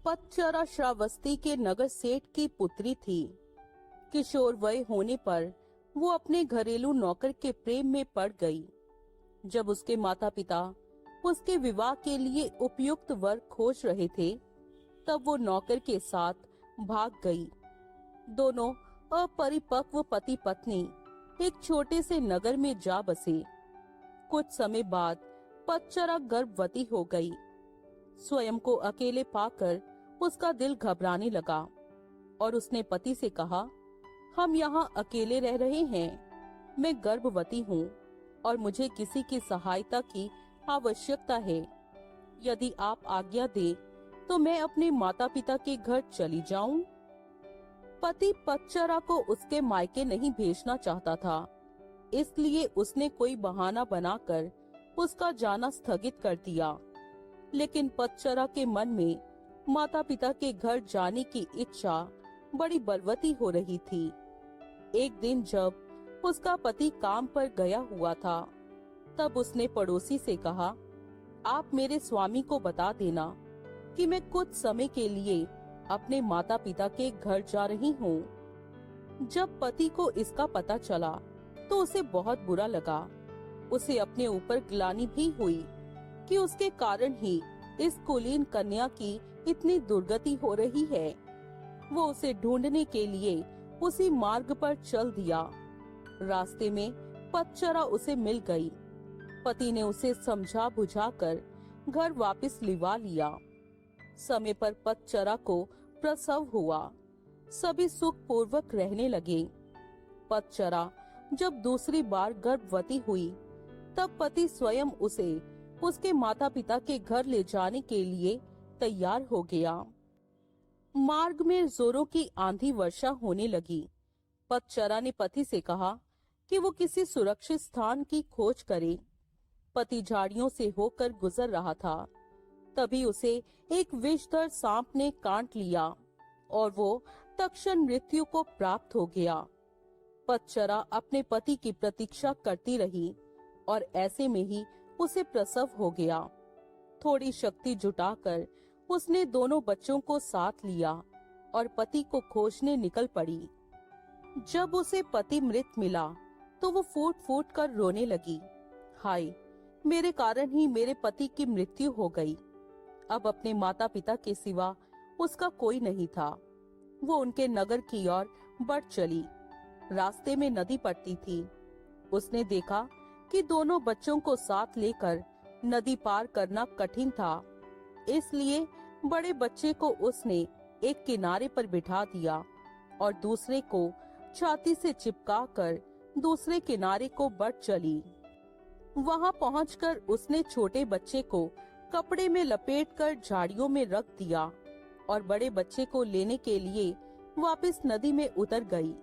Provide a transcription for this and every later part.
पतचरा श्रावस्ती के नगर सेठ की पुत्री थी। किशोर वय होने पर वो अपने घरेलू नौकर के प्रेम में पड़ गई। जब उसके माता पिता उसके विवाह के लिए उपयुक्त वर खोज रहे थे, तब वो नौकर के साथ भाग गई। दोनों अपरिपक्व पति पत्नी एक छोटे से नगर में जा बसे। कुछ समय बाद पतचरा गर्भवती हो गई। स्वयं को अकेले पाकर उसका दिल घबराने लगा और उसने पति से कहा, हम यहाँ अकेले रह रहे हैं। मैं गर्भवती हूँ और मुझे किसी की सहायता की आवश्यकता है। यदि आप आज्ञा दें तो मैं अपने माता पिता के घर चली जाऊं। पति पतचरा को उसके मायके नहीं भेजना चाहता था, इसलिए उसने कोई बहाना बनाकर उसका जाना स्थगित कर दिया। लेकिन पतचरा के मन में माता पिता के घर जाने की इच्छा बड़ी बलवती हो रही थी। एक दिन जब उसका पति काम पर गया हुआ था, तब उसने पड़ोसी से कहा, आप मेरे स्वामी को बता देना कि मैं कुछ समय के लिए अपने माता पिता के घर जा रही हूँ। जब पति को इसका पता चला तो उसे बहुत बुरा लगा। उसे अपने ऊपर ग्लानि भी हुई कि उसके कारण ही इस कुलीन कन्या की इतनी दुर्गति हो रही है। वो उसे ढूंढने के लिए उसी मार्ग पर चल दिया। रास्ते में पतचरा उसे मिल गई। पति ने उसे समझा बुझाकर घर वापस लिवा लिया। समय पर पतचरा को प्रसव हुआ। सभी सुख पूर्वक रहने लगे। पतचरा जब दूसरी बार गर्भवती हुई, तब पति स्वयं उसे उसके माता पिता के घर ले जाने के लिए तैयार हो गया। मार्ग में जोरों की आंधी वर्षा होने लगी। पतचरा ने पति से कहा कि वो किसी सुरक्षित स्थान की खोज करे। पति झाड़ियों से होकर गुजर रहा था, तभी उसे एक विषधर सांप ने काट लिया और वो तत्क्षण मृत्यु को प्राप्त हो गया। पतचरा अपने पति की प्रतीक्षा करती रही और ऐसे में ही उसे प्रसव हो गया। थोड़ी शक्ति जुटाकर उसने दोनों बच्चों को साथ लिया और पति को खोजने निकल पड़ी। जब उसे पति मृत मिला तो वो फूट फूट कर रोने लगी। हाय, मेरे कारण ही मेरे पति की मृत्यु हो गई। अब अपने माता पिता के सिवा उसका कोई नहीं था। वो उनके नगर की ओर बढ़ चली। रास्ते में नदी पड़ती थी। उसने देखा कि दोनों बच्चों को साथ लेकर नदी पार करना कठिन था, इसलिए बड़े बच्चे को उसने एक किनारे पर बिठा दिया और दूसरे को छाती से चिपकाकर दूसरे किनारे को बढ़ चली। वहां पहुंचकर उसने छोटे बच्चे को कपड़े में लपेटकर झाड़ियों में रख दिया और बड़े बच्चे को लेने के लिए वापस नदी में उतर गई।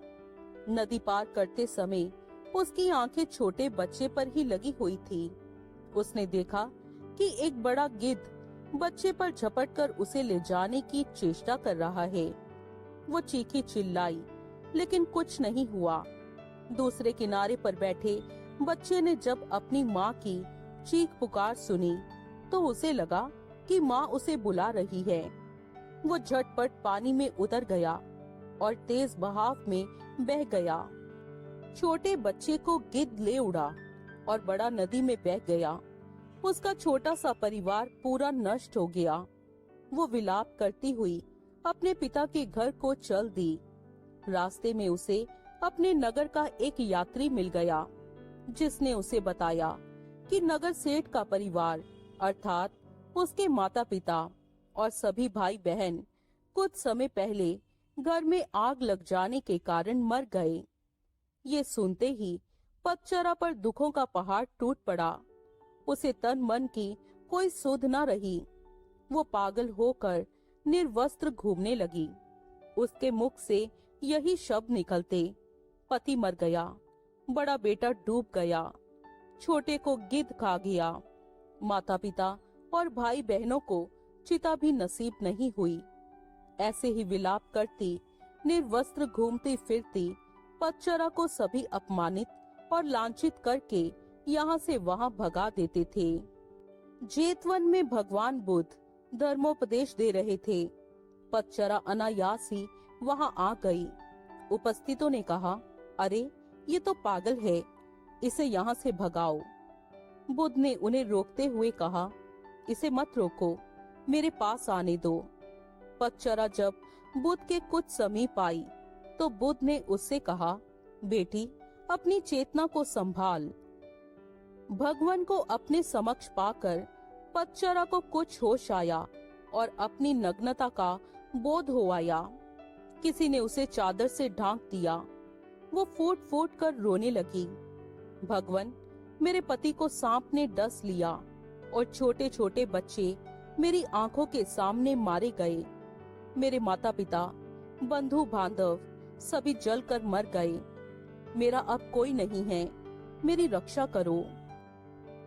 नदी पार करते समय उसकी आंखें छोटे बच्चे पर ही लगी हुई थी। उसने देखा कि एक बड़ा गिद्ध बच्चे पर झपटकर उसे ले जाने की चेष्टा कर रहा है। वो चीखी चिल्लाई, लेकिन कुछ नहीं हुआ। दूसरे किनारे पर बैठे बच्चे ने जब अपनी माँ की चीख पुकार सुनी, तो उसे लगा कि माँ उसे बुला रही है। वो झटपट पानी में उतर गया और तेज बहाव में बह गया। छोटे बच्चे को गिद्ध ले उड़ा और बड़ा नदी में बह गया। उसका छोटा सा परिवार पूरा नष्ट हो गया। वो विलाप करती हुई अपने पिता के घर को चल दी। रास्ते में उसे अपने नगर का एक यात्री मिल गया, जिसने उसे बताया कि नगर सेठ का परिवार अर्थात उसके माता पिता और सभी भाई बहन कुछ समय पहले घर में आग लग जाने के कारण मर गए। ये सुनते ही पतचरा पर दुखों का पहाड़ टूट पड़ा। उसे तन मन की कोई सुध न रही। वो पागल होकर निर्वस्त्र घूमने लगी। उसके मुख से यही शब्द निकलते, पति मर गया, बड़ा बेटा डूब गया, छोटे को गिद्ध खा गया। माता पिता और भाई बहनों को चिता भी नसीब नहीं हुई। ऐसे ही विलाप करती, निर्वस्त्र घूमती फिरती पतचरा को सभी अपमानित और लांछित करके यहाँ से वहाँ भगा देते थे। जेतवन में भगवान बुद्ध धर्मोपदेश दे रहे थे। पतचरा अनायास ही वहां आ गई। उपस्थितों ने कहा, अरे ये तो पागल है, इसे यहाँ से भगाओ। बुद्ध ने उन्हें रोकते हुए कहा, इसे मत रोको, मेरे पास आने दो। पतचरा जब बुद्ध के कुछ समीप आई तो बुद्ध ने उससे कहा, बेटी अपनी चेतना को संभाल। भगवान को अपने समक्ष पाकर पतचरा को कुछ होश आया और अपनी नग्नता का बोध हो आया। किसी ने उसे चादर से ढांक दिया। वो फूट फूट कर रोने लगी। भगवान, मेरे पति को सांप ने डस लिया और छोटे छोटे बच्चे मेरी आंखों के सामने मारे गए। मेरे माता पिता, बंधु बांधव सभी जलकर मर गए। मेरा अब कोई नहीं है, मेरी रक्षा करो।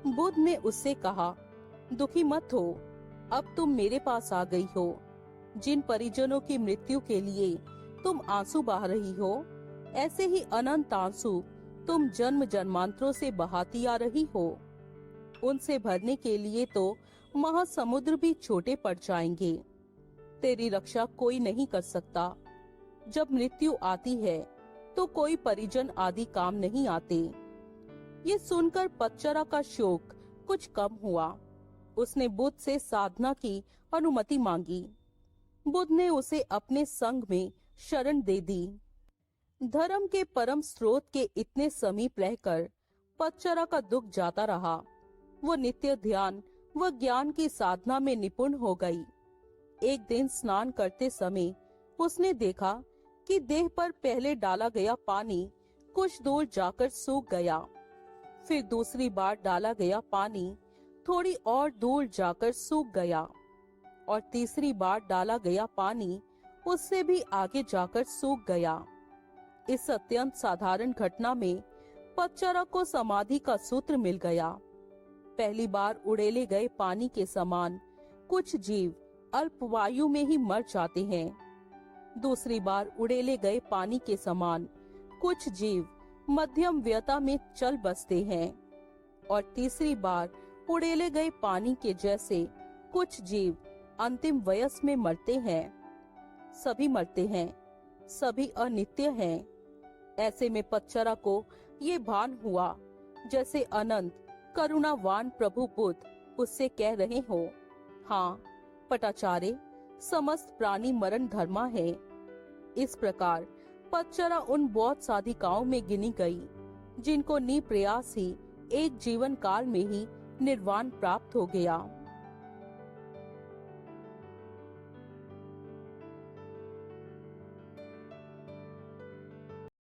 बुद्ध ने उससे कहा, दुखी मत हो, अब तुम मेरे पास आ गई हो। जिन परिजनों की मृत्यु के लिए तुम आंसू बहा रही हो, ऐसे ही अनंत आंसू तुम जन्म जन्मांतरों से बहाती आ रही हो। उनसे भरने के लिए तो महासमुद्र भी छोटे पड़ जाएंगे। तेरी रक्षा कोई नहीं कर सकता। जब मृत्यु आती है तो कोई परिजन आदि काम नहीं आते। ये सुनकर पतचरा का शोक कुछ कम हुआ। उसने बुद्ध से साधना की अनुमति मांगी। बुद्ध ने उसे अपने संग में शरण दे दी। धर्म के परम स्रोत के इतने समीप रहकर पतचरा का दुख जाता रहा। वो नित्य ध्यान व ज्ञान की साधना में निपुण हो गई। एक दिन स्नान करते समय उसने देखा कि देह पर पहले डाला गया पानी कुछ दूर जाकर सूख गया। फिर दूसरी बार डाला गया पानी थोड़ी और दूर जाकर सूख गया और तीसरी बार डाला गया पानी उससे भी आगे जाकर सूख गया। इस अत्यंत साधारण घटना में पतचरा को समाधि का सूत्र मिल गया। पहली बार उड़ेले गए पानी के समान कुछ जीव अल्पवायु में ही मर जाते हैं। दूसरी बार उड़ेले गए पानी के समान कुछ जीव मध्यम व्यता में चल बसते हैं और तीसरी बार उड़ेले गए पानी के जैसे कुछ जीव अंतिम वयस में मरते हैं। सभी मरते हैं, सभी अनित्य हैं। ऐसे में पतचरा को ये भान हुआ जैसे अनंत करुणावान प्रभु बुद्ध उससे कह रहे हो, हाँ पटाचारे, समस्त प्राणी मरण धर्मा है। इस प्रकार पतचरा उन बौद्ध साधिकाओं में गिनी गई जिनको निप्रयास ही एक जीवन काल में ही निर्वाण प्राप्त हो गया।